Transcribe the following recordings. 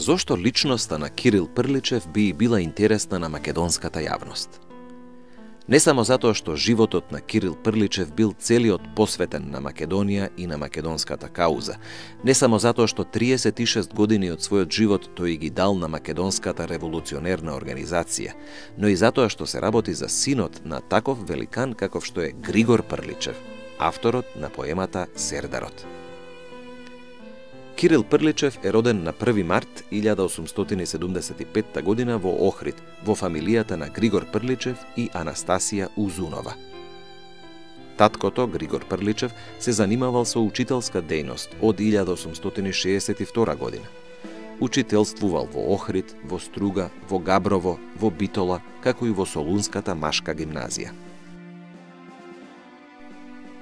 зошто личноста на Кирил Прличев би била интересна на македонската јавност? Не само затоа што животот на Кирил Прличев бил целиот посветен на Македонија и на македонската кауза, не само затоа што 36 години од својот живот тој ги дал на македонската револуционерна организација, но и затоа што се работи за синот на таков великан каков што е Григор Прличев, авторот на поемата Сердарот. Кирил Прличев е роден на 1 март 1875 година во Охрид, во фамилијата на Григор Прличев и Анастасија Узунова. Таткото, Григор Прличев, се занимавал со учителска дејност од 1862 година. Учителствувал во Охрид, во Струга, во Габрово, во Битола, како и во Солунската машка гимназија.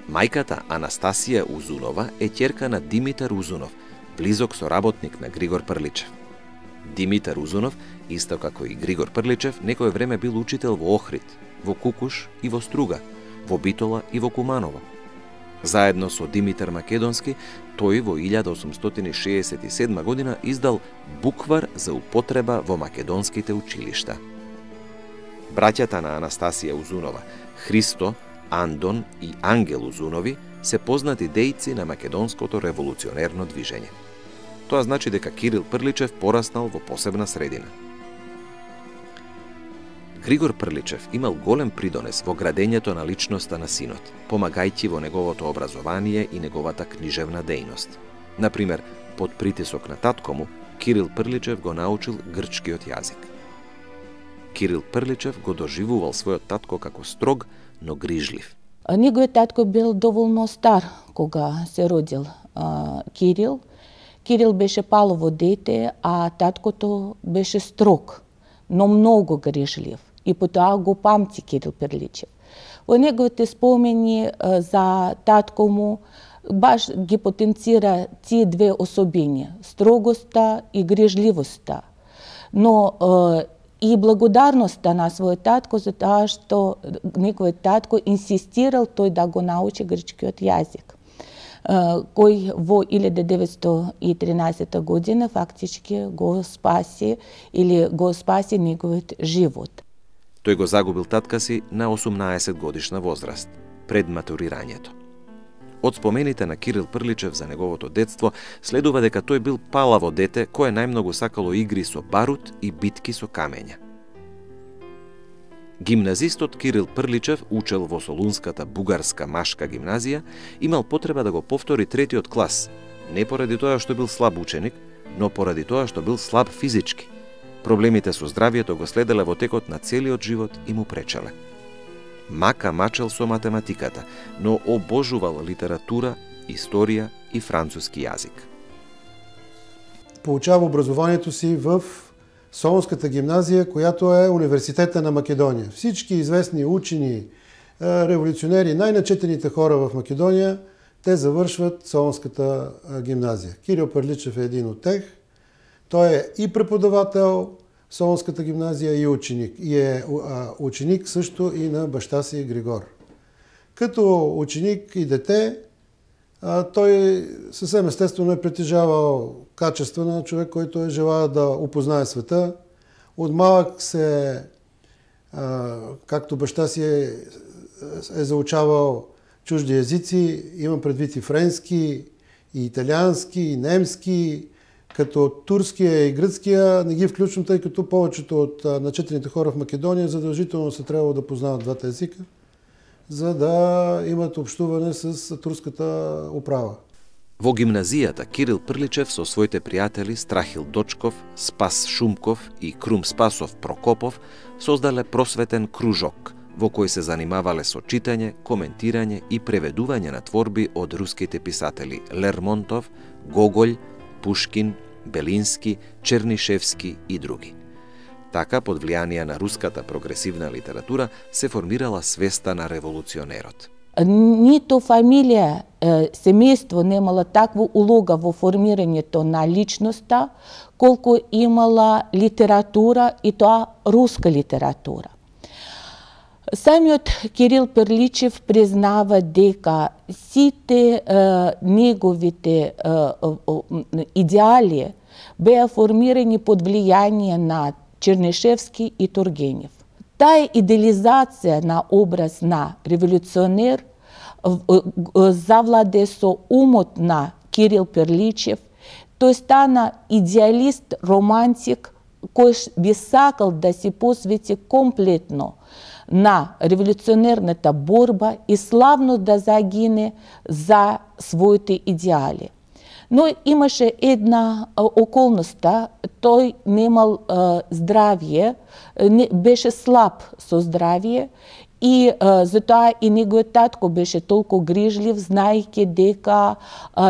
Мајката Анастасија Узунова е ќерка на Димитар Узунов, близок соработник на Григор Прличев. Димитар Узунов, исто како и Григор Прличев, некое време бил учител во Охрид, во Кукуш и во Струга, во Битола и во Куманово. Заедно со Димитар Македонски, тој во 1867 година издал буквар за употреба во македонските училишта. Браќата на Анастасија Узунова, Христо, Андон и Ангел Узунови, се познати дејци на македонското револуционерно движење. Тоа значи дека Кирил Прличев пораснал во посебна средина. Григор Прличев имал голем придонес во градењето на личноста на синот, помагајќи во неговото образование и неговата книжевна дејност. Например, под притисок на татко му, Кирил Прличев го научил грчкиот јазик. Кирил Прличев го доживувал својот татко како строг, но грижлив. Неговиот татко бил доволно стар кога се родил Кирил. Кирил беше палово дете, а таткото беше строг, но многу грижлив. И потоа го памти Кирил Прличев. Во неговите спомени за татко му баш ги потенцира тие две особини, строгоста и грижливоста. Но и благодарноста на својот татко за тоа што неговиот татко инсистирал тој да го научи грчкиот јазик, кој во 1913 година фактички го спаси неговиот живот. Тој го загубил татка си на 18 годишна возраст, пред матурирањето. Од спомените на Кирил Прличев за неговото детство следува дека тој бил палаво дете кое најмногу сакало игри со барут и битки со камења. Гимназистот Кирил Прличев учел во Солунската бугарска машка гимназија, имал потреба да го повтори третиот клас, не поради тоа што бил слаб ученик, но поради тоа што бил слаб физички. Проблемите со здравието го следеле во текот на целиот живот и му пречеле. Мака мачел со математиката, но обожувал литература, историја и француски јазик. Получава образованието си в Солунската гимназија, којато е университета на Македонија. Всички известни учени, револуционери, најначетените хора в Македонија, те завршват Солунската гимназија. Кирил Прличев е един од тех. Тој е и преподавател в Солунската гимназија и ученик. И е ученик също и на баща си Григор. Като ученик и дете, той съвсем естествено е притежавал качества на човек, който е желал да опознае света. От малък се, както баща си е заучавал чужди езици, имам предвид и френски, и италиански, и немски, като турския и гръцкия не ги включвам, тъй като повечето от начетените хора в Македония задължително се трябвало да познават двата езика, за да имат общуване с турската управа. Во гимназијата Кирил Прличев со своите пријатели Страхил Дочков, Спас Шумков и Крум Спасов Прокопов создале просветен кружок, во кој се занимавале со читање, коментирање и преведување на творби од руските писатели Лермонтов, Гоголј, Пушкин, Белински, Чернишевски и други. Така, под влијание на руската прогресивна литература, се формирала свеста на револуционерот. Нито фамилија, семејство немала таква улога во формирањето на личноста, колку имала литература и тоа руска литература. Самиот Кирил Перличев признава дека сите неговите идеали беа формирани под влијание на Чернишевски и Тургенев. Таа идеализација на образ на революционер завладе со умот на Кирил Перличев. Тој стана идеалист, романтик, кој би сакал да се посвети комплетно на революционерната борба и славно да загине за своите идеали. Но имаше една околност, тој немал здравие, беше слаб со здравие и затоа и неговиот татко беше толку грижлив, знаејќи дека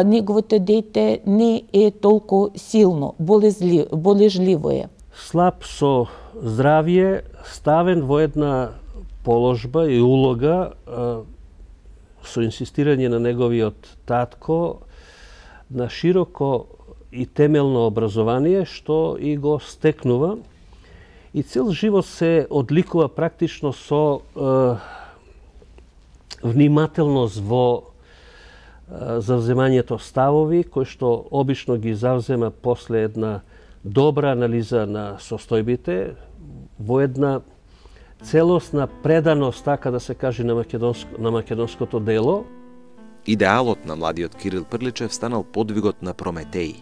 неговото дете не е толку силно, болежливо е. Слаб со здравие, ставен во една положба и улога со инсистирање на неговиот татко на широко и темелно образование, што и го стекнува. И цел живот се одликува практично со внимателност во завземањето ставови, кои што обично ги завзема после една добра анализа на состојбите, во една целосна преданост, така да се каже, на македонското дело. Идеалот на младиот Кирил Прличев станал подвигот на Прометеј.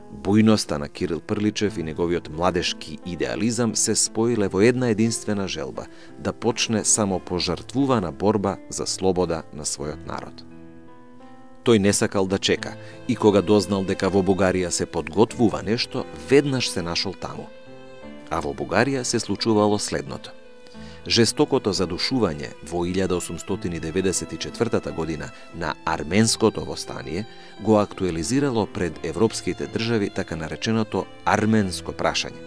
Бујноста на Кирил Прличев и неговиот младешки идеализам се споиле во една единствена желба – да почне самопожртвувана борба за слобода на својот народ. Тој не сакал да чека и кога дознал дека во Бугарија се подготвува нешто, веднаш се нашол таму. А во Бугарија се случувало следното. Жестокото задушување во 1894 година на арменското востание го актуализирало пред европските држави така нареченото арменско прашање.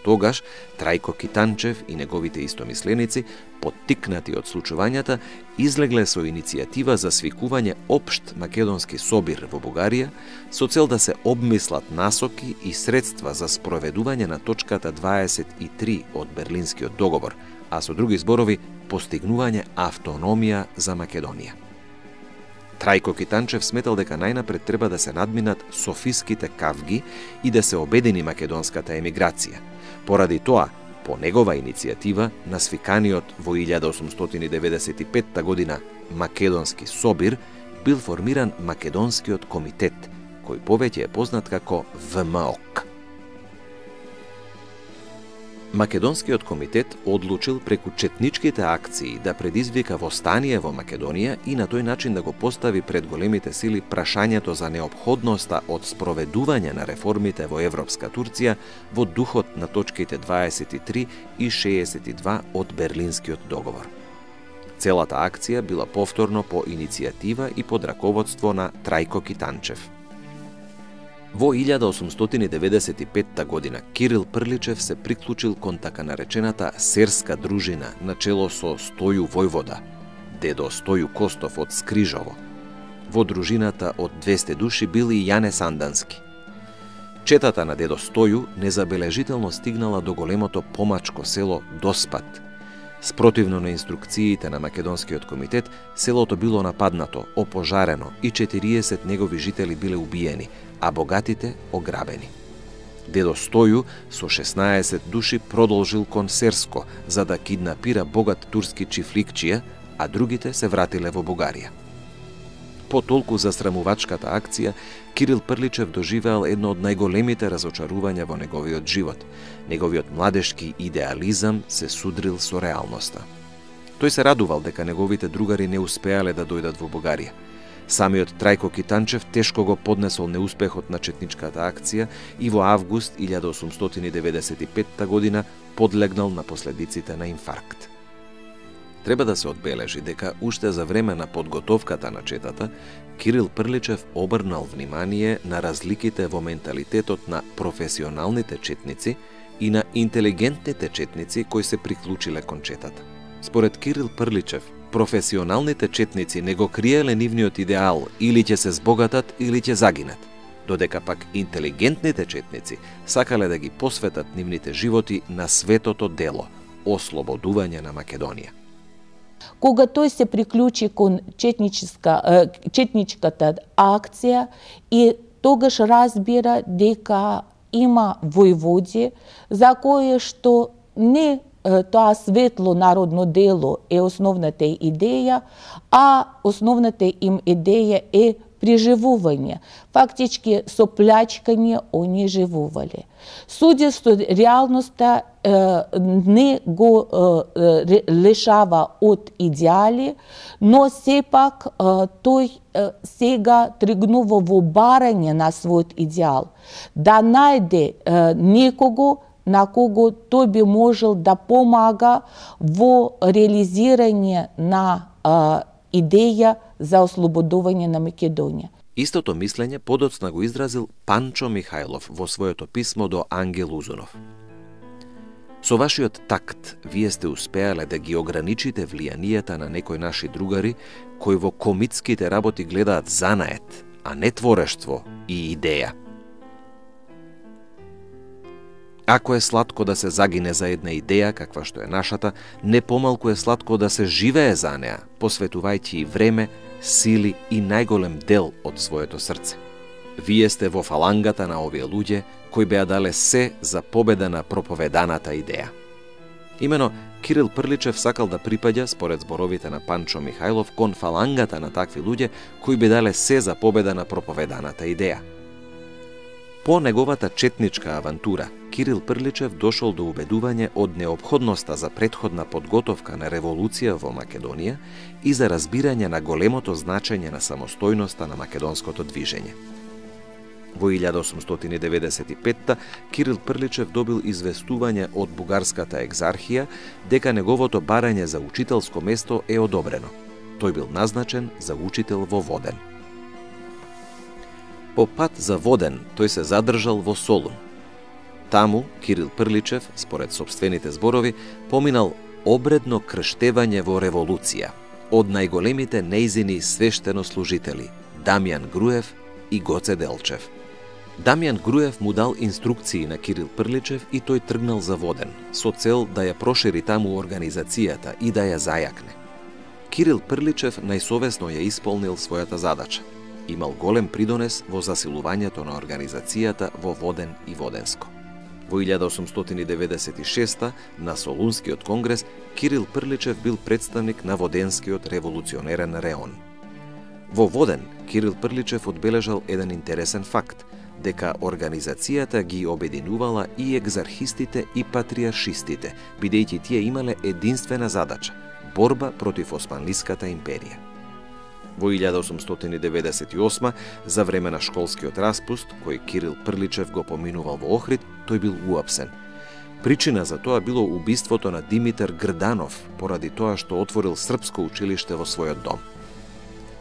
Тогаш Трајко Китанчев и неговите истомисленици, поттикнати од случувањата, излегле со иницијатива за свикување општ македонски собир во Бугарија со цел да се обмислат насоки и средства за спроведување на точката 23 од Берлинскиот договор, а со други зборови постигнување автономија за Македонија. Трајко Китанчев сметал дека најнапред треба да се надминат софиските кавги и да се обедини македонската емиграција. Поради тоа, по негова иницијатива, на свиканиот во 1895 година Македонски собир бил формиран Македонскиот комитет, кој повеќе е познат како ВМОК. Македонскиот комитет одлучил преку четничките акции да предизвика востание во Македонија и на тој начин да го постави пред големите сили прашањето за неопходноста од спроведување на реформите во Европска Турција во духот на точките 23 и 62 од Берлинскиот договор. Целата акција била повторно по иницијатива и под раководство на Трајко Китанчев. Во 1895 година Кирил Прличев се приклучил кон така наречената серска дружина на чело со Стоју Војвода, дедо Стоју Костов од Скрижово. Во дружината од 200 души бил и Јане Сандански. Четата на дедо Стоју незабележително стигнала до големото помачко село Доспат. Спротивно на инструкциите на Македонскиот комитет, селото било нападнато, опожарено и 40 негови жители биле убиени, а богатите ограбени. Дедо Стоју со 16 души продолжил кон Серско за да киднапира богат турски чифликчија, а другите се вратиле во Бугарија. По толку засрамувачката акција, Кирил Прличев доживеал едно од најголемите разочарувања во неговиот живот. Неговиот младешки идеализам се судрил со реалноста. Тој се радувал дека неговите другари не успеале да дојдат во Бугарија. Самиот Трајко Китанчев тешко го поднесол неуспехот на четничката акција и во август 1895 година подлегнал на последиците на инфаркт. Треба да се одбележи дека уште за време на подготовката на четата, Кирил Прличев обрнал внимание на разликите во менталитетот на професионалните четници и на интелигентните четници кои се приклучиле кон четата. Според Кирил Прличев, професионалните четници не го криеле нивниот идеал, или ќе се збогатат, или ќе загинат, додека пак интелигентните четници сакале да ги посветат нивните животи на светото дело – ослободување на Македонија. Кога тој се приклучи кон четничката акција и тогаш разбира дека има војводи за кое што не тоа светло народно дело е основната идеја, а основната им идеја е преживување. Фактички со плячкање они живувале. Судество реалноста не го лишава од идеали, но сепак тој сега тргнува во барање на својот идеал, да најде некого на кого тој би можел да помага во реализирање на идеја за ослободување на Македонија. Истото мислење подоцна го изразил Панчо Михајлов во своето писмо до Ангел Узунов. Со вашиот такт, вие сте успеале да ги ограничите влијанијата на некои наши другари, кои во комитските работи гледаат занает, а не творештво и идеја. Ако е сладко да се загине за една идеја, каква што е нашата, не помалку е сладко да се живее за неа, посветувајќи и време, сили и најголем дел од своето срце. Вие сте во фалангата на овие луѓе кои беа дале се за победа на проповеданата идеја. Имено, Кирил Прличев сакал да припаѓа, според зборовите на Панчо Михајлов, кон фалангата на такви луѓе кои би дале се за победа на проповеданата идеја. По неговата четничка авантура, Кирил Прличев дошол до убедување од неопходноста за претходна подготовка на револуција во Македонија и за разбирање на големото значење на самостојноста на македонското движење. Во 1895 Кирил Прличев добил известување од бугарската екзархија дека неговото барање за учителско место е одобрено. Тој бил назначен за учител во Воден. По пат за Воден тој се задржал во Солун. Таму Кирил Прличев, според сопствените зборови, поминал обредно крштевање во револуција од најголемите нејзини свештенослужители Дамјан Груев и Гоце Делчев. Дамјан Груев му дал инструкции на Кирил Прличев и тој тргнал за Воден, со цел да ја прошири таму организацијата и да ја зајакне. Кирил Прличев најсовесно ја исполнил својата задача. Имал голем придонес во засилувањето на организацијата во Воден и Воденско. Во 1896 на Солунскиот конгрес Кирил Прличев бил представник на Воденскиот револуционерен реон. Во Воден Кирил Прличев одбележал еден интересен факт, дека организацијата ги обединувала и екзархистите и патриаршистите, бидејќи тие имале единствена задача – борба против Османлиската империја. Во 1898, за време на школскиот распуст, кој Кирил Прличев го поминувал во Охрид, тој бил уапсен. Причина за тоа било убиството на Димитар Грданов, поради тоа што отворил српско училиште во својот дом.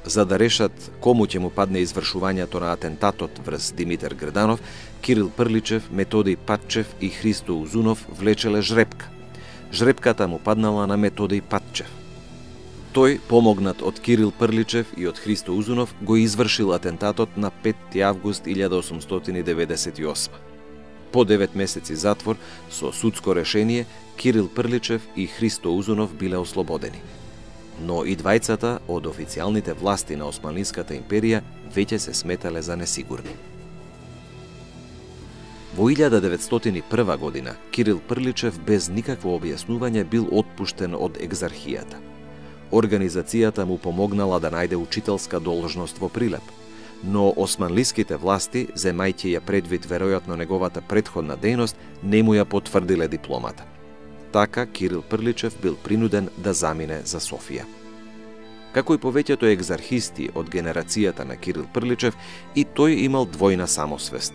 За да решат кому ќе му падне извршувањето на атентатот врз Димитар Грданов, Кирил Прличев, Методиј Патчев и Христо Узунов влечеле жрепка. Жрепката му паднала на Методиј Патчев. Тој, помогнат од Кирил Прличев и од Христо Узунов, го извршил атентатот на 5 август 1898. По 9 месеци затвор, со судско решение, Кирил Прличев и Христо Узунов биле ослободени. Но и двајцата од официјалните власти на Османлиската империја веќе се сметале за несигурни. Во 1901 година Кирил Прличев без никакво објаснување бил отпуштен од екзархијата. Организацијата му помогнала да најде учителска должност во Прилеп, но османлиските власти, земајќи ја предвид веројатно неговата претходна дејност, не му ја потврдиле дипломата. Така Кирил Прличев бил принуден да замине за Софија. Како и повеќето екзархисти од генерацијата на Кирил Прличев, и тој имал двојна самосвест.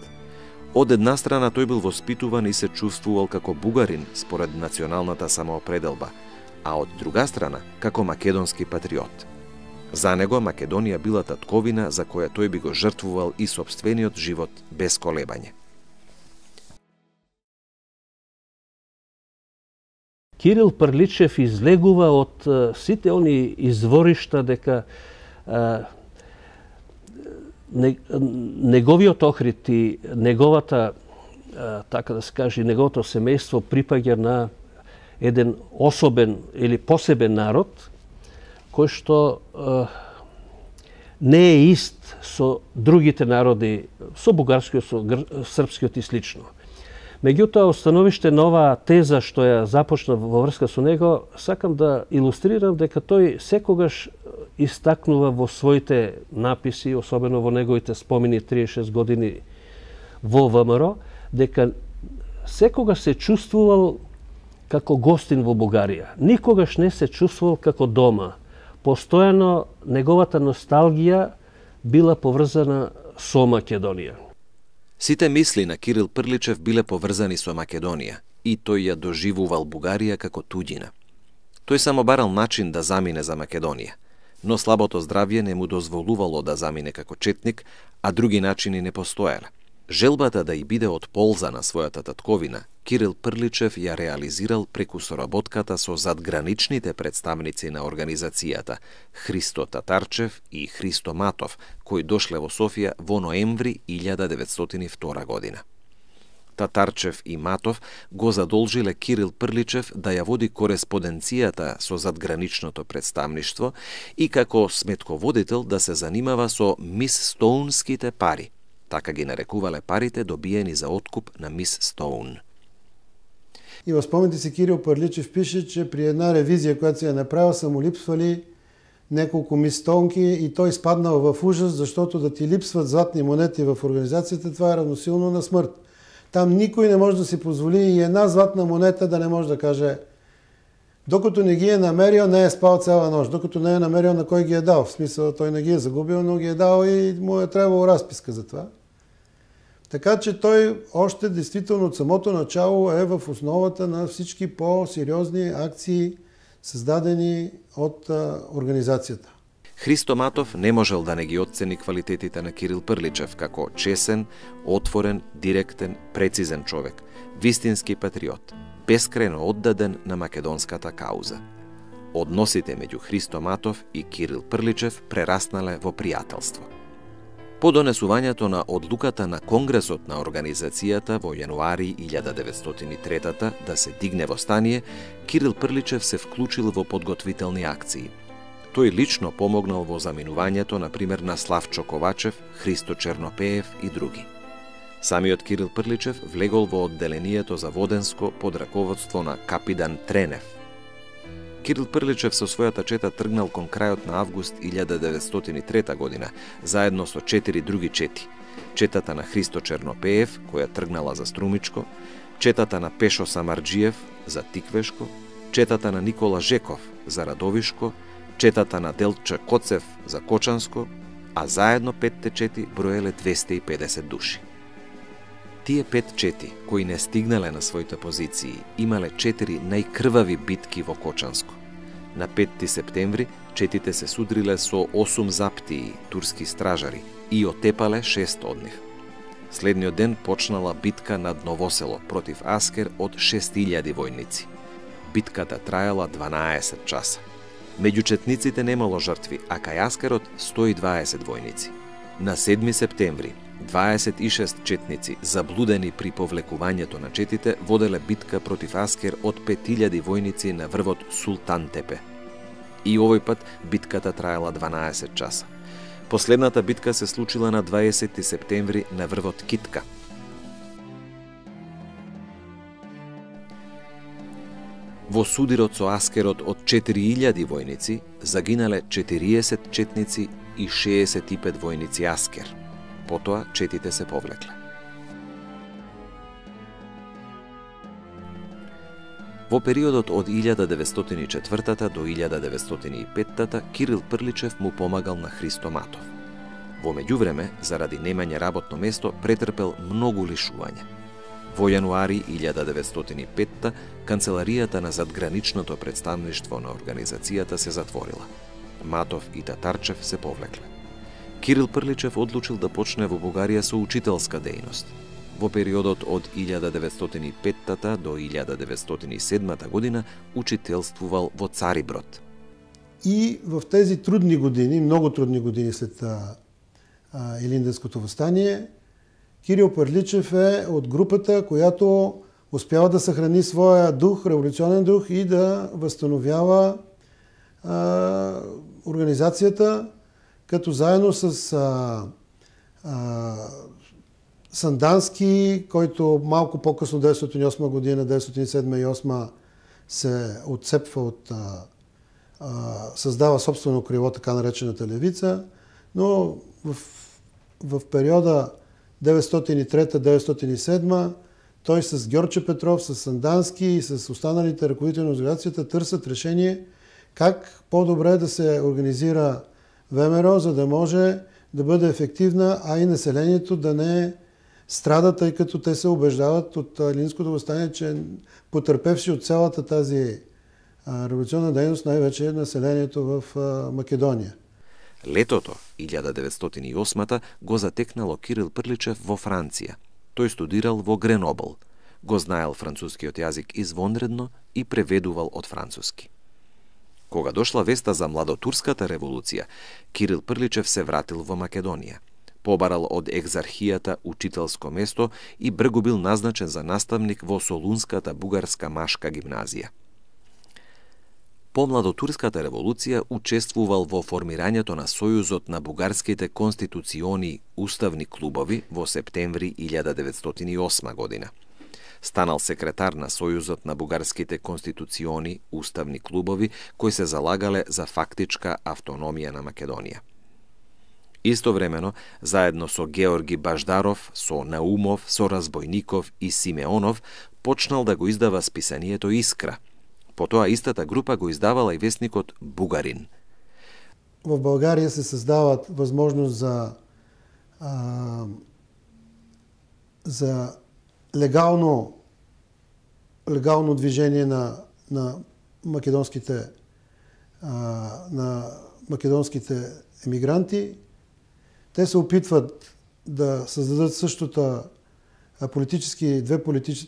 Од една страна тој бил воспитуван и се чувствувал како бугарин според националната самоопределба, а од друга страна како македонски патриот. За него Македонија била татковина за која тој би го жртвувал и сопствениот живот без колебање. Кирил Прличев излегува од сите они изворишта дека неговиот Охрид и неговата, така да се каже, неговото семејство припаѓа на еден особен или посебен народ кој што не е ист со другите народи, со бугарскиот, со српскиот и слично. Меѓутоа, установиште на оваа теза што ја започна во врска со него, сакам да илустрирам дека тој секогаш истакнува во своите написи, особено во неговите спомени 36 години во ВМРО, дека секогаш се чувствувал како гостин во Бугарија. Никогаш не се чувствувал како дома. Постојано неговата носталгија била поврзана со Македонија. Сите мисли на Кирил Прличев биле поврзани со Македонија и тој ја доживувал Бугарија како туѓина. Тој само барал начин да замине за Македонија, но слабото здравје не му дозволувало да замине како четник, а други начини не постоеле. Желбата да и биде од полза на својата татковина, Кирил Прличев ја реализирал преку соработката со задграничните представници на организацијата Христо Татарчев и Христо Матов, кои дошле во Софија во ноември 1902 година. Татарчев и Матов го задолжиле Кирил Прличев да ја води кореспонденцијата со задграничното представништво и како сметководител да се занимава со мис Стоунските пари. Така ги нарекувале парите добиени за откуп на мис Стоун. И во спомените си Кирил Прличев пише, че при една ревизија която се ја направил са му липсвали неколку мис Стоунки и той спаднал в ужас, защото да ти липсват златни монети в организацията, това е равносилно на смърт. Там никой не може да си позволи и една златна монета да не може да каже докато не ги е намерил, не е спал цяла нощ. Докато не е намерил на кой ги е дал. В смисъл, той не ги е загубил, но ги е дал и му е трябвало разписка за това. Така че той още действително от самото начало е в основата на всички по-сериозни акции, създадени от организацията. Христо Матов не можел да не ги оцени квалитетите на Кирил Прличев како чесен, отворен, директен, прецизен човек, вистински патриот, бескрајно оддаден на македонската кауза. Односите меѓу Христо Матов и Кирил Прличев прераснале во пријателство. По донесувањето на одлуката на Конгресот на организацијата во јануари 1903 да се дигне востание, Кирил Прличев се вклучил во подготвителни акции. Тој лично помогнал во заминувањето, например, на Славчо Ковачев, Христо Чернопеев и други. Самиот Кирил Прличев влегол во одделението за Воденско под раководство на капитан Тренев. Кирил Прличев со својата чета тргнал кон крајот на август 1903 година, заедно со 4 други чети. Четата на Христо Чернопеев, која тргнала за Струмичко, четата на Пешо Самарджиев за Тиквешко, четата на Никола Жеков за Радовишко, четата на Делча Коцев за Кочанско, а заедно 5 чети броеле 250 души. Тие 5 чети, кои не стигнале на своите позиции, имале 4 најкрвави битки во Кочанско. На 5 септември четите се судриле со 8 заптии, турски стражари, и отепале 6 од нив. Следниот ден почнала битка над Новосело против Аскер од 6000 војници. Битката трајала 12 часа. Меѓу четниците немало жртви, а кај Аскерот 120 војници. На 7 септември 26 четници, заблудени при повлекувањето на четите, воделе битка против Аскер од 5000 војници на врвот Султан Тепе. И овој пат битката траела 12 часа. Последната битка се случила на 20 септември на врвот Китка. Во судирот со Аскерот од 4000 војници загинале 40 четници и 65 војници Аскер. Потоа четите се повлекле. Во периодот од 1904 до 1905 Кирил Прличев му помагал на Христо Матов. Во меѓувреме, заради немање работно место, претрпел многу лишување. Во јануари 1905 канцеларијата на задграничното представништво на организацијата се затворила. Матов и Татарчев се повлекле. Кирил Прличев одлучил да почне во Бугарија со учителска дејност. Во периодот од 1905 до 1907 година учителствувал во Цариброд. И в тези трудни години, много трудни години след Илинденското въстание, Кирил Прличев е от групата, която успява да съхрани своя дух, революционен дух и да възстановява организацията, като заедно с Сандански, който малко по-късно, 1908 година, 1907 и 1908 се отцепва от създава собствено крило, така наречената левица, но в периода 1903-1907 той с Георче Петров, с Сандански и с останалите ръководители на организацията търсят решение как по-добре да се организира ВМРО, за да може да бъде ефективна, а и населението да не страда, тъй като те се убеждават от Илиндското въстание, че потърпевши от цялата тази революционна дейност, най-вече населението в Македония. Летото 1908 го затекнало Кирил Прличев во Франција. Тој студирал во Гренобл. Го знаел францускиот јазик извонредно и преведувал од француски. Кога дошла веста за младотурската револуција, Кирил Прличев се вратил во Македонија. Побарал од екзархијата учителско место и бргу бил назначен за наставник во Солунската бугарска машка гимназија. По младотурската револуција учествувал во формирањето на Сојузот на бугарските конституциони уставни клубови во септември 1908 година. Станал секретар на Сојузот на бугарските конституциони уставни клубови кои се залагале за фактичка автономија на Македонија. Истовремено, заедно со Георги Баждаров, со Наумов, со Разбойников и Симеонов, почнал да го издава списанието Искра. Потоа истата група го издавала и вестникот Бугарин. В Българија се създават възможност за легално движение на македонските емигранти. Те се опитват да създадат същото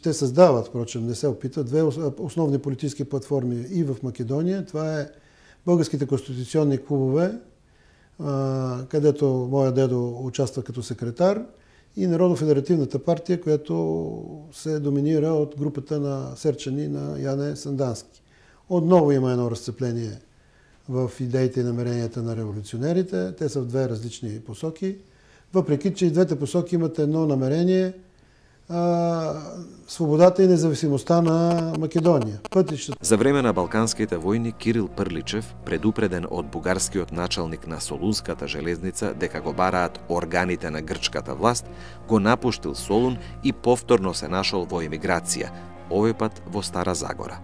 те създават, впрочем, не се опитват, две основни политически платформи и в Македония. Това е българските конституционни клубове, където моя дедо участва като секретар, и Народно-федеративната партия, която се доминира от групата на серчани на Яне Сандански. Отново има едно разцепление в идеите и намеренията на революционерите. Те са в две различни посоки. Въпреки че и двете посоки имат едно намерение – свободата и независимостта на Македония. За време на Балканските војни Кирил Прличев, предупреден од бугарскиот началник на Солунската железница дека го бараат органите на грчката власт, го напуштил Солун и повторно се нашол во емиграција, овој пат во Стара Загора.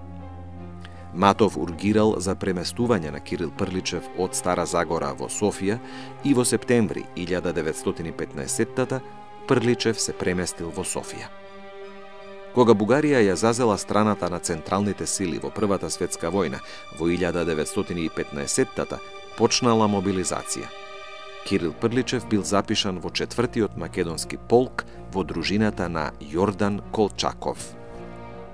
Матов ургирал за преместување на Кирил Прличев од Стара Загора во Софија и во септември 1915 Прличев се преместил во Софија. Кога Бугарија ја зазела страната на централните сили во Првата светска војна во 1915 почнала мобилизација. Кирил Прличев бил запишан во 4-тиот македонски полк во дружината на Јордан Колчаков.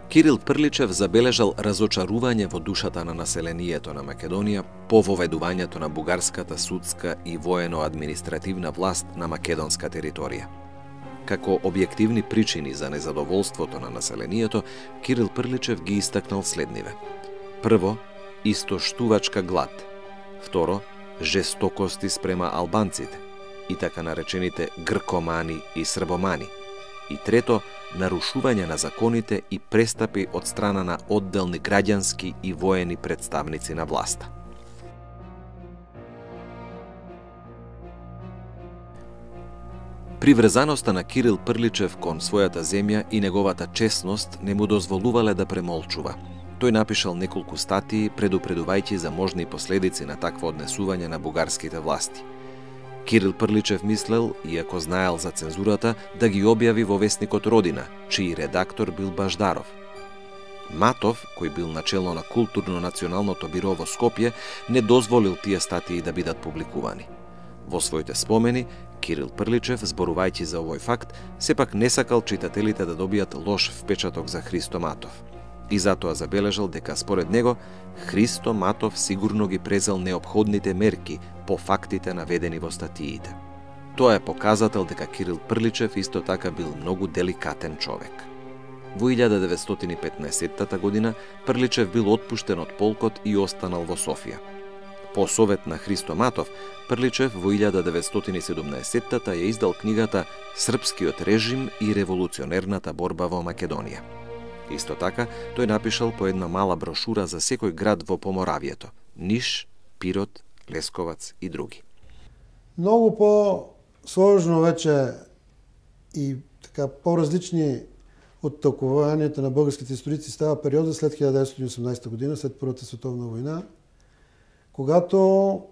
Кирил Прличев забележал разочарување во душата на населението на Македонија по воведувањето на бугарската судска и воено-административна власт на македонска територија. Како објективни причини за незадоволството на населението, Кирил Прличев ги истакнал следниве. Прво, истоштувачка глад. Второ, жестокости спрема албанците и така наречените гркомани и србомани. И трето, нарушување на законите и престапи од страна на одделни граѓански и воени представници на власта. Приврзаноста на Кирил Прличев кон својата земја и неговата честност не му дозволувале да премолчува. Тој напишал неколку статии предупредувајќи за можни последици на такво однесување на бугарските власти. Кирил Прличев мислел, иако знаел за цензурата, да ги објави во вестникот Родина, чиј редактор бил Баждаров. Матов, кој бил начело на културно-националното биро во Скопје, не дозволил тие статии да бидат публикувани. Во своите спомени, Кирил Прличев, зборувајќи за овој факт, сепак не сакал читателите да добијат лош впечаток за Христо Матов. И затоа забележал дека според него Христо Матов сигурно ги презел неопходните мерки по фактите наведени во статиите. Тоа е показател дека Кирил Прличев исто така бил многу деликатен човек. Во 1915 година Прличев бил отпуштен од полкот и останал во Софија. По совет на Христо Матов, Прличев во 1917-та ја издал книгата «Српскиот режим и револуционерната борба во Македонија». Исто така, тој напишал по една мала брошура за секој град во Поморавието – Ниш, Пирот, Лесковац и други. Многу по-сложно вече и така по-различни од толкувањето на българските историци става периода след 1918 година, след Првата световна војна, когато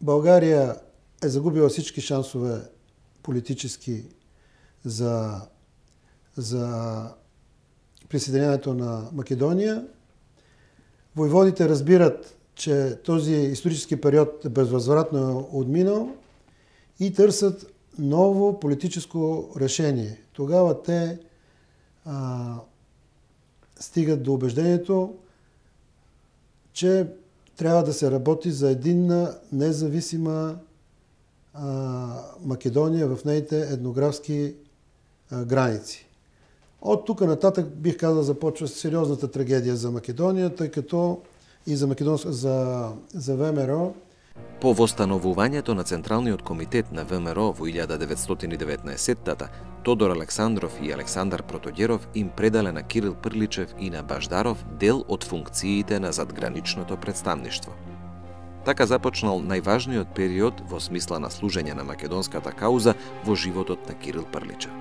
Българија е загубила всички шансове политически за присъединяването на Македонија. Војводите разбират, че този исторически период е безвъзвратно отминал и търсят ново политическо решение. Тогава те стигат до убеждението, че трябва да се работи за единна независима Македония в нейните етнографски граници. От тук нататък бих казал започва сериозната трагедия за Македония, тъй като и за ВМРО. По востановувањето на Централниот комитет на ВМРО во 1919-тата, Тодор Александров и Александар Протоѓеров им предале на Кирил Прличев и на Баждаров дел од функциите на задграничното представништво. Така започнал најважниот период во смисла на служење на македонската кауза во животот на Кирил Прличев.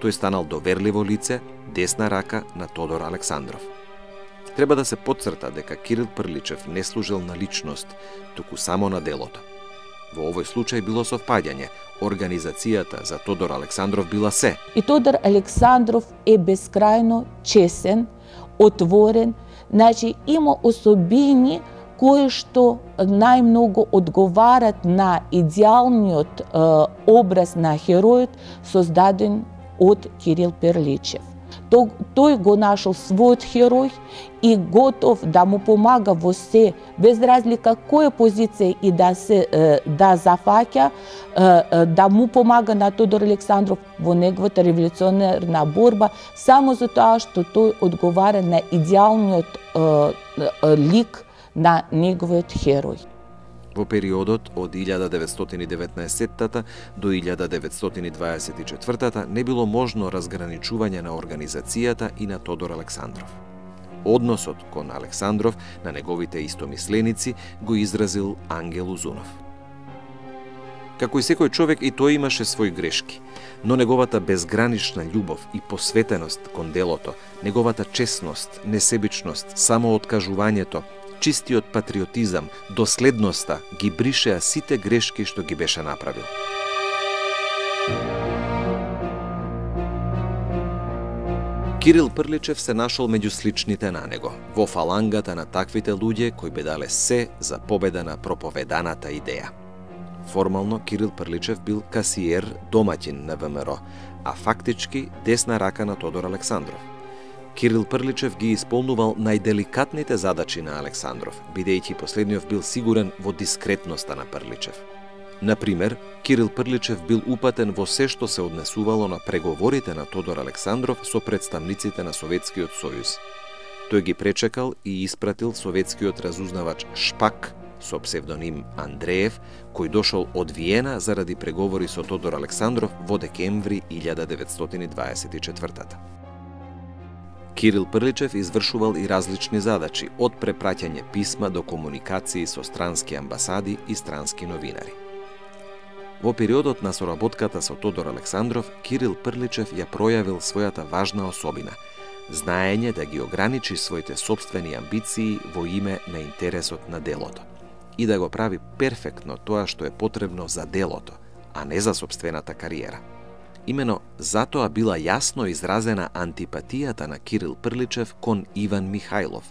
Тој станал доверливо лице, десна рака на Тодор Александров. Треба да се потцрта дека Кирил Прличев не служил на личност, туку само на делото. Во овој случај било совпаѓање. Организацијата за Тодор Александров била се. И Тодор Александров е безкрајно чесен, отворен, значи има особини кои што најмногу одговарат на идеалниот образ на херојот создаден од Кирил Прличев. Тој го нашол својот херој и готов да му помага во се, без разлика која позиција и да зафаќа, да му помага на Тодор Александров во неговата револуционерна борба, само за тоа што тој одговара на идеалниот лик на неговиот херој. Во периодот од 1919 до 1924 не било можно разграничување на организацијата и на Тодор Александров. Односот кон Александров на неговите истомисленици го изразил Ангел Узунов. Како и секој човек, и тој имаше своји грешки, но неговата безгранична љубов и посветеност кон делото, неговата честност, несебичност, самооткажувањето, чистиот патриотизам, доследноста ги бришеа сите грешки што ги беше направил. Кирил Прличев се нашол меѓу сличните на него, во фалангата на таквите луѓе кои бедале се за победа на проповеданата идеја. Формално Кирил Прличев бил касиер, домаќин на ВМРО, а фактички десна рака на Тодор Александров. Кирил Прличев ги исполнувал најделикатните задачи на Александров, бидејќи последниот бил сигурен во дискретноста на Прличев. Например, Кирил Прличев бил упатен во се што се однесувало на преговорите на Тодор Александров со представниците на Советскиот сојуз. Тој ги пречекал и испратил советскиот разузнавач Шпак со псевдоним Андреев, кој дошол од Виена заради преговори со Тодор Александров во декември 1924. Кирил Прличев извршувал и различни задачи, од препраќање писма до комуникации со странски амбасади и странски новинари. Во периодот на соработката со Тодор Александров, Кирил Прличев ја пројавил својата важна особина – знаење да ги ограничи своите собствени амбиции во име на интересот на делото и да го прави перфектно тоа што е потребно за делото, а не за собствената кариера. Имено затоа била јасно изразена антипатијата на Кирил Прличев кон Иван Михајлов.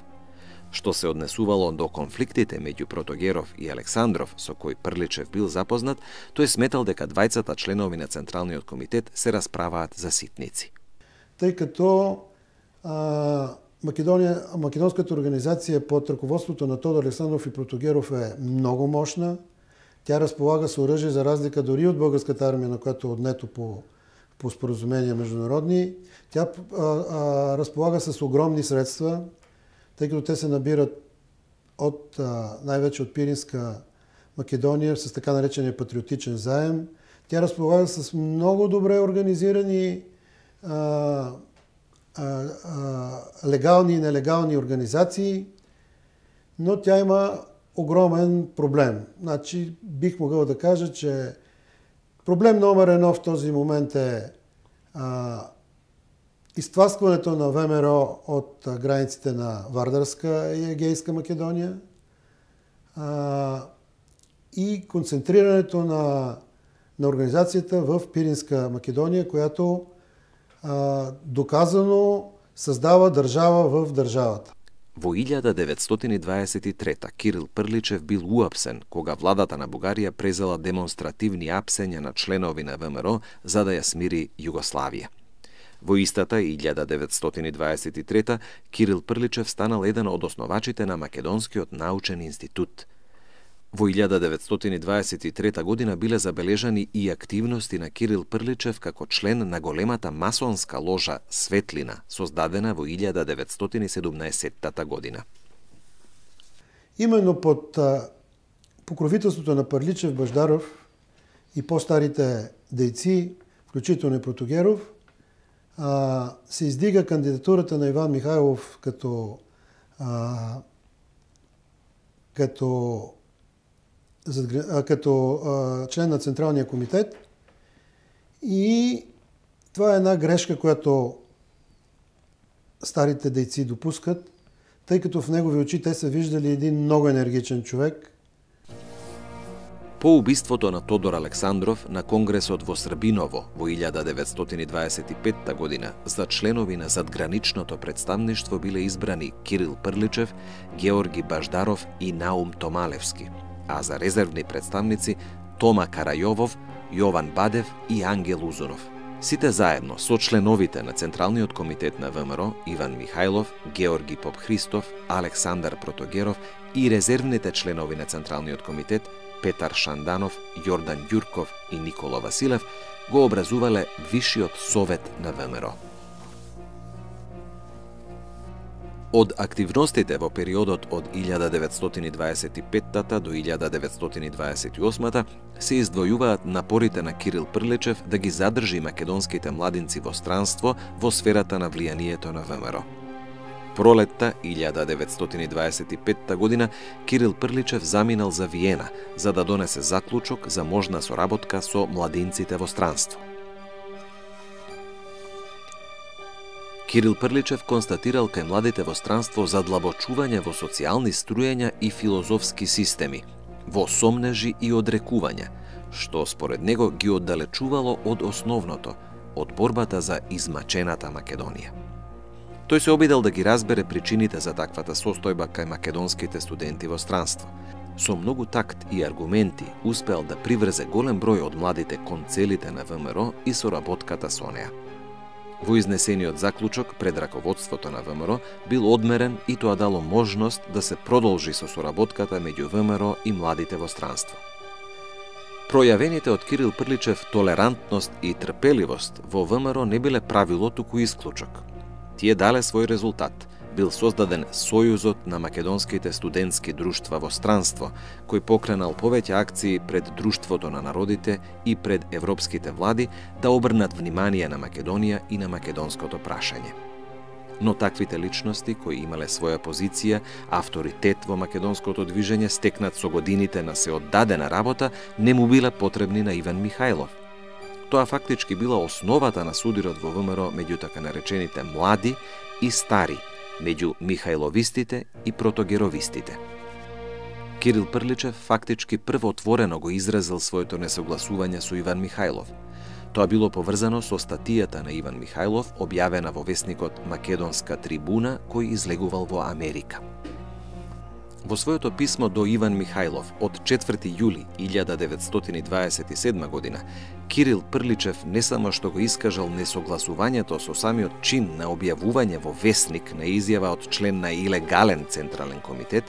Што се однесувало до конфликтите меѓу Протоѓеров и Александров, со кој Прличев бил запознат, тој сметал дека двајцата членови на Централниот комитет се расправаат за ситници. Тъй като македонската организација под ръководството на Тодор Александров и Протоѓеров е много мощна. Тя разполага с оръжие за разлика дори от българската армия, на която е отнето по споразумения международни. Тя разполага с огромни средства. тъй като те се набират най-вече от Пиринска Македония с така наречения патриотичен заем. Тя разполага с много добре организирани легални и нелегални организации, но тя има огромен проблем. Значи, бих могъл да кажа, че проблем номер 1 в този момент е изтласкването на ВМРО от границите на Вардарска и Егейска Македония и концентрирането на организацията в Пиринска Македония, която доказано създава държава в държавата. Во 1923 Кирил Прличев бил уапсен, кога владата на Бугарија презела демонстративни апсења на членови на ВМРО за да ја смири Југославија. Во истата 1923 Кирил Прличев станал еден од основачите на Македонскиот научен институт. Во 1923 година биле забележани и активности на Кирил Прличев како член на големата масонска ложа Светлина, создадена во 1917 година. Именно под покровителството на Прличев, Баждаров и по-старите дейци, включително и Протогеров, се издига кандидатурата на Иван Михайлов като член на Централния комитет. И това е една грешка, която старите дейци допускат, тъй като в негови очи те са виждали един много енергичен човек. По убиството на Тодор Александров на Конгресот во Србиново во 1925 година за членови на задграничното представништво биле избрани Кирил Прличев, Георги Баждаров и Наум Томалевски, а за резервни представници Тома Карајовов, Јован Бадев и Ангел Узунов. Сите заедно со членовите на Централниот комитет на ВМРО Иван Михајлов, Георги Попхристов, Александар Протогеров и резервните членови на Централниот комитет Петар Шанданов, Јордан Ѓурков и Никола Василев го образувале Вишиот совет на ВМРО. Од активностите во периодот од 1925 до 1928 се издвојуваат напорите на Кирил Прличев да ги задржи македонските младинци во странство во сферата на влијанието на ВМРО. Пролетта 1925 година Кирил Прличев заминал за Виена за да донесе заклучок за можна соработка со младинците во странство. Кирил Прличев констатирал кај младите во странство задлабочување во социјални струјења и филозофски системи, во сомнежи и одрекувања, што според него ги оддалечувало од основното, од борбата за измачената Македонија. Тој се обидел да ги разбере причините за таквата состојба кај македонските студенти во странство. Со многу такт и аргументи успеал да приврзе голем број од младите кон целите на ВМРО и соработката со неа. Во изнесениот заклучок пред раководството на ВМРО бил одмерен и тоа дало можност да се продолжи со соработката меѓу ВМРО и младите во странство. Пројавените од Кирил Прличев толерантност и трпеливост во ВМРО не биле правило, туку исклучок. Тие дале свој резултат. Бил создаден Сојузот на македонските студентски друштва во странство, кој покренал повеќе акции пред Друштвото на народите и пред европските влади да обрнат внимание на Македонија и на македонското прашање. Но таквите личности, кои имале своја позиција, авторитет во македонското движење, стекнат со годините на се оддадена работа, не му биле потребни на Иван Михајлов. Тоа фактички била основата на судирот во ВМРО меѓу така наречените млади и стари, меѓу Михајловистите и Протогеровистите. Кирил Прличев фактички прво отворено го изразил своето несогласување со Иван Михајлов. Тоа било поврзано со статијата на Иван Михајлов, објавена во весникот Македонска трибуна, кој излегувал во Америка. Во своето писмо до Иван Михајлов од 4 јули 1927 година, Кирил Прличев не само што го искажал несогласувањето со самиот чин на објавување во весник на изјава од член на илегален Централен комитет,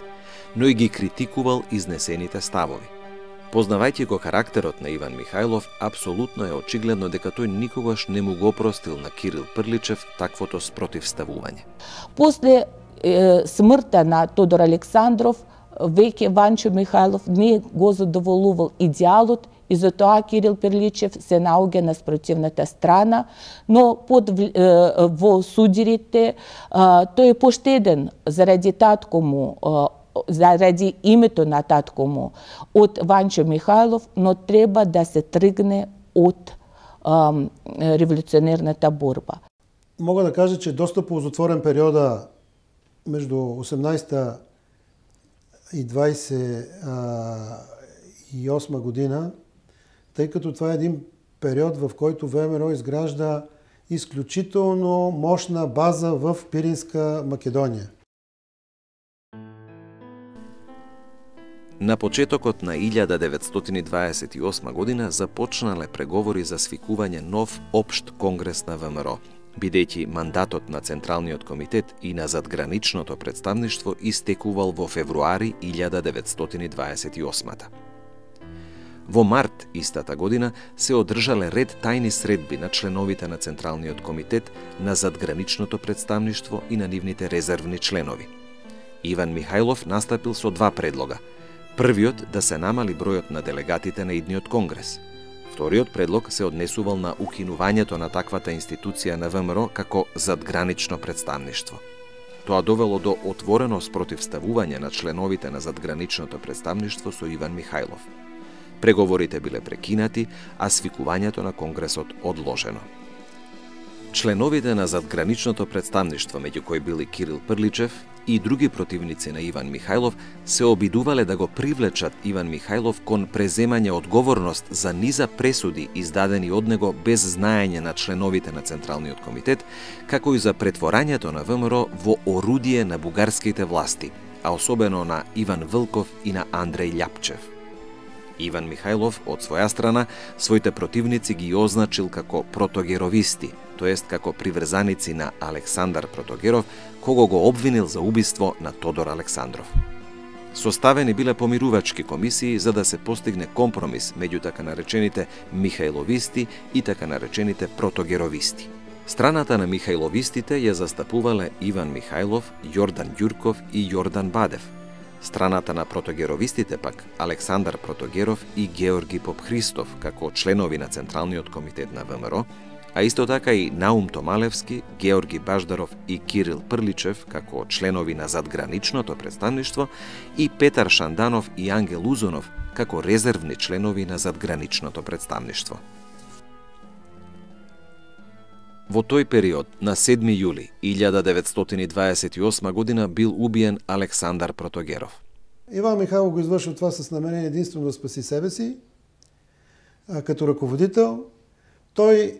но и ги критикувал изнесените ставови. Познавајќи го карактерот на Иван Михајлов, апсолутно е очигледно дека тој никогаш не му го простил на Кирил Прличев таквото спротивставување. После смртта на Тодор Александров, веќе Ванчо Михајлов не го задоволувал идеалот и затоа Кирил Пирличев се наоѓа на спротивната страна, но во судирите тој е поштеден заради татко му, заради името на татко му од Ванчо Михајлов, но треба да се тргне од револуционерната борба. Мога да кажа, че доста ползотворен периода между 18-та и 28 година, тъй като това е един период, в който ВМРО изгражда изключително мощна база в Пиринска Македония. На почетокот на 1928 година започнале преговори за свикување нов општ конгрес на ВМРО, бидејќи мандатот на Централниот комитет и на задграничното представништво истекувал во февруари 1928. Во март истата година се одржале ред тајни средби на членовите на Централниот комитет, на задграничното представништво и на нивните резервни членови. Иван Михајлов настапил со два предлога. Првиот да се намали бројот на делегатите на идниот конгрес. Вториот предлог се однесувал на укинувањето на таквата институција на ВМРО како задгранично представништво. Тоа довело до отворено спротивставување на членовите на задграничното представништво со Иван Михајлов. Преговорите биле прекинати, а свикувањето на конгресот одложено. Членовите на задграничното представништво, меѓу кои били Кирил Прличев и други противници на Иван Михајлов, се обидувале да го привлечат Иван Михајлов кон преземање одговорност за низа пресуди издадени од него без знаење на членовите на Централниот комитет, како и за претворањето на ВМРО во орудие на бугарските власти, а особено на Иван Вилков и на Андреј Љапчев. Иван Михајлов, од своја страна, своите противници ги означил како протогеровисти, тоест како приврзаници на Александар Протогеров, кого го обвинил за убиство на Тодор Александров. Составени биле помирувачки комисии за да се постигне компромис меѓу така наречените Михајловисти и така наречените протогеровисти. Страната на Михајловистите ја застапувале Иван Михајлов, Јордан Ѓурков и Јордан Бадев. Страната на протогеровистите пак Александар Протогеров и Георги Попхристов како членови на Централниот комитет на ВМРО, а исто така и Наум Томалевски, Георги Баждаров и Кирил Прличев како членови на задграничното представништво и Петар Шанданов и Ангел Узунов како резервни членови на задграничното представништво. Во тој период, на 7 јули 1928 година, бил убиен Александар Протогеров. Иван Михайлов го извършил това с намерение единствено да спаси себе си, като ръководител. Той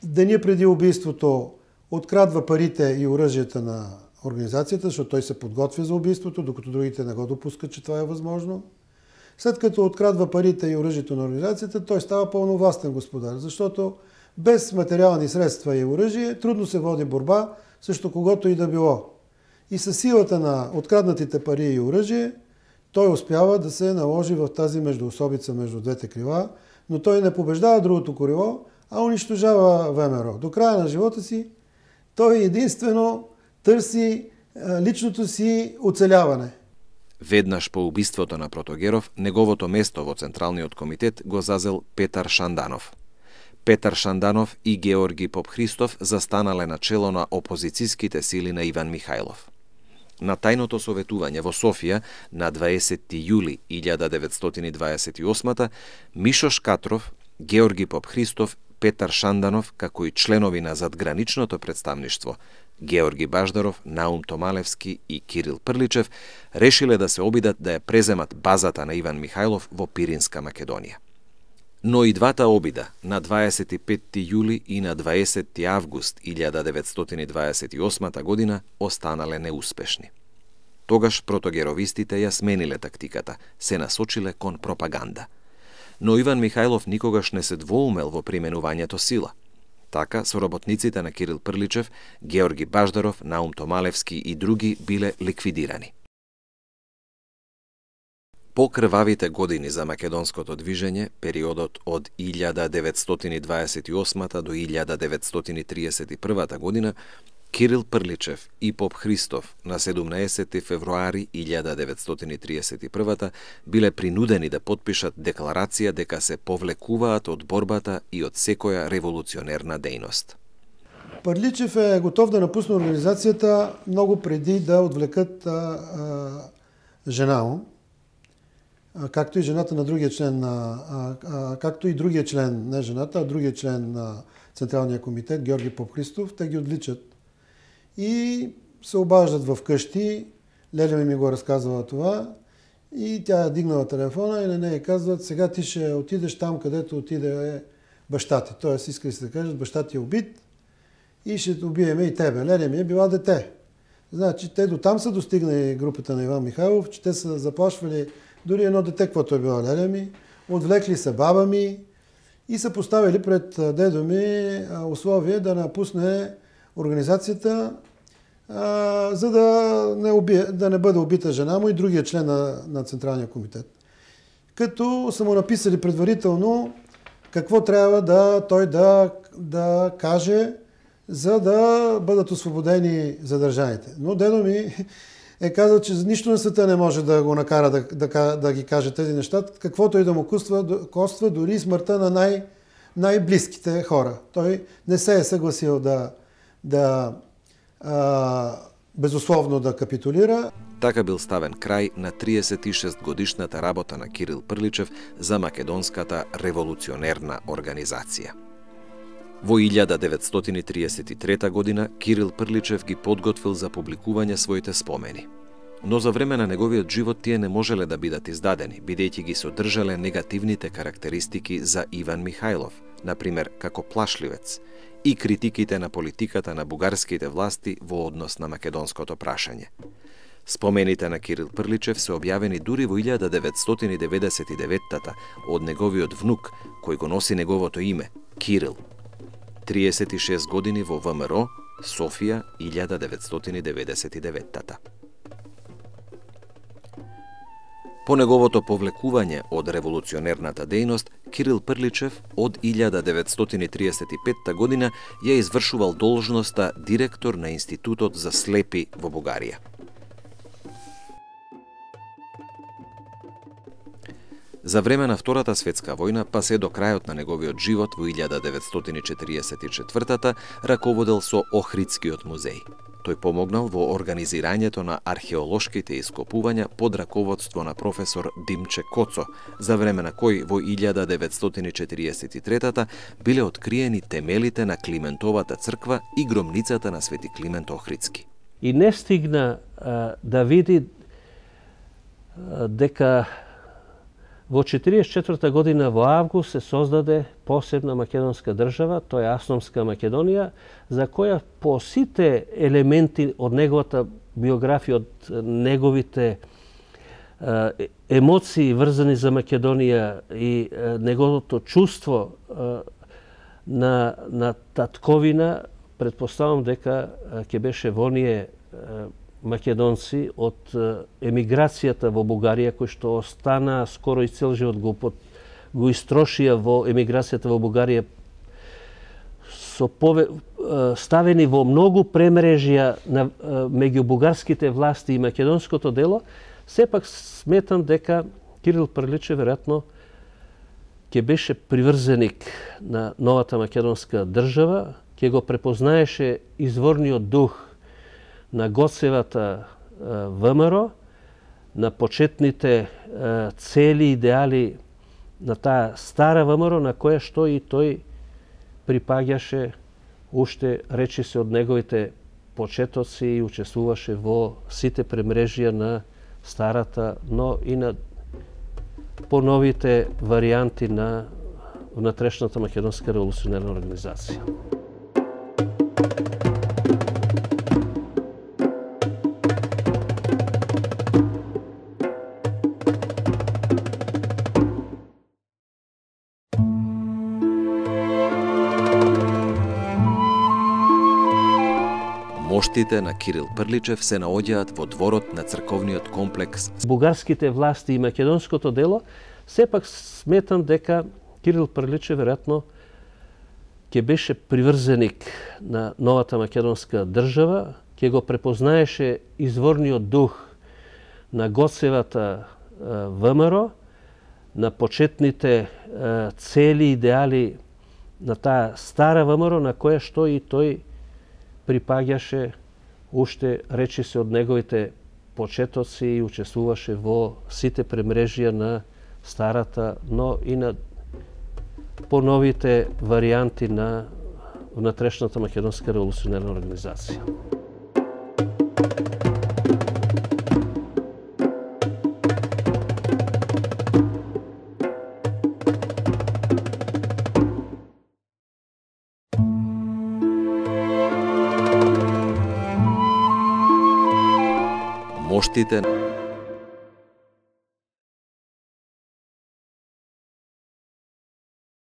деня преди убийството открадва парите и оръжията на организацията, защото той се подготвя за убийството, докато другите не го допускат, че това е възможно. След като открадва парите и оръжието на организацията, той става пълновластен господар, защото без материални средства и оръжие трудно се води борба срещу когото и да било. И със силата на откраднатите пари и оръжие, той успява да се наложи в тази междуособица между двете крила, но той не побеждава другото крило, а унищожава ВМРО. До края на живота си той единствено търси личното си оцеляване. Веднаш по убиството на Протогеров, неговото место во Централниот комитет го зазел Петар Шанданов. Петар Шанданов и Георги Попхристов застанале на чело на опозицијските сили на Иван Михајлов. На тајното советување во Софија на 20 јули 1928 Мишо Шкатров, Георги Попхристов, Петар Шанданов, како и членови на задграничното представништво, Георги Баждаров, Наум Томалевски и Кирил Прличев, решиле да се обидат да ја преземат базата на Иван Михајлов во Пиринска Македонија. Но и двата обида, на 25 јули и на 20 август 1928 година, останале неуспешни. Тогаш протогеровистите ја смениле тактиката, се насочиле кон пропаганда. Но Иван Михајлов никогаш не се двоумел во применувањето сила. Така, соработниците на Кирил Прличев, Георги Баждаров, Наум Томалевски и други биле ликвидирани. По крвавите години за македонското движење, периодот од 1928 до 1931 година, Кирил Прличев и поп Христов на 17 февруари 1931 биле принудени да потпишат декларација дека се повлекуваат од борбата и од секоја револуционерна дејност. Прличев е готов да напусне организацијата многу преди да отвлекат жена му, както и жената на другия член както и другия член, не жената, а другия член на Централния комитет, Георги Поп Христов, те ги отличат и се обаждат в къщи. Леля ми го разказвала това и тя е дигнала телефона и на нея казват: сега ти ще отидеш там, където отиде баща ти. Тоест искали се да кажат: баща ти е убит и ще убиеме и тебе. Леля ми е била дете. Значи те до там са достигнали групата на Иван Михайлов, че те са заплашвали дори едно дете, каквото е била леля ми, отвлекли са баба ми и са поставили пред дедо ми условие да напусне организацията, за да не бъде убита жена му и другия член на Централния комитет. Като са му написали предварително какво трябва той да каже, за да бъдат освободени задържаните. Но дедо ми е казал, че нищо на света не може да го накара да ги каже тези неща, каквото и да му коства дори смъртта на най-близките хора. Той не се е съгласил безусловно да капитулира. Така бил ставен крај на 36 годишната работа на Кирил Прличев за македонската револуционерна организација. Во 1933 година Кирил Прличев ги подготвил за публикување своите спомени. Но за време на неговиот живот тие не можеле да бидат издадени, бидејќи ги содржале негативните карактеристики за Иван Михайлов, например како плашливец, и критиките на политиката на бугарските власти во однос на македонското прашање. Спомените на Кирил Прличев се објавени дури во 1999 од неговиот внук, кој го носи неговото име, Кирил. 36 години во ВМРО, Софија, 1999. По неговото повлекување од револуционерната дејност, Кирил Прличев од 1935 година ја извршувал должноста директор на Институтот за слепи во Бугарија. За време на Втората светска војна, па се до крајот на неговиот живот во 1944 раководел со Охридскиот музеј. Тој помогнал во организирањето на археолошките ископувања под раководство на професор Димче Коцо, за време на кој во 1943 биле откриени темелите на Климентовата црква и громницата на Свети Климент Охридски. И не стигна да види дека во 1944 година во август се создаде посебна македонска држава, тоа е Автономска Македонија, за која по сите елементи од неговата биографија, од неговите емоции врзани за Македонија и неговото чувство на татковина, претпоставам дека ќе беше во оние македонци од емиграцијата во Бугарија, кои што остана скоро и цел живот го истрошија во емиграцијата во Бугарија, ставени во многу премрежја меѓу бугарските власти и македонското дело, сепак сметам дека Кирил Прличев веројатно ќе беше приврзеник на новата македонска држава, ќе го препознаеше изворниот дух на Гоцевата ВМРО, на почетните цели и идеали на таа стара ВМРО, на која што и тој припаѓаше, уште речи се од неговите почетоци и учествуваше во сите премрежија на старата, но и на поновите варијанти на внатрешната македонска револуционерна организација. Моштите на Кирил Прличев се наоѓаат во дворот на црковниот комплекс. Бугарските власти и македонското дело, сепак сметам дека Кирил Прличев веројатно ќе беше приврзеник на новата македонска држава, ќе го препознаеше изворниот дух на Гоцевата ВМРО, на почетните цели и идеали на таа стара ВМРО, на која што и тој припаѓаше, уште речи се од неговите почетоци и учествуваше во сите премрежија на старата, но и на поновите варијанти на внатрешната македонска револуционерна организација. Моштите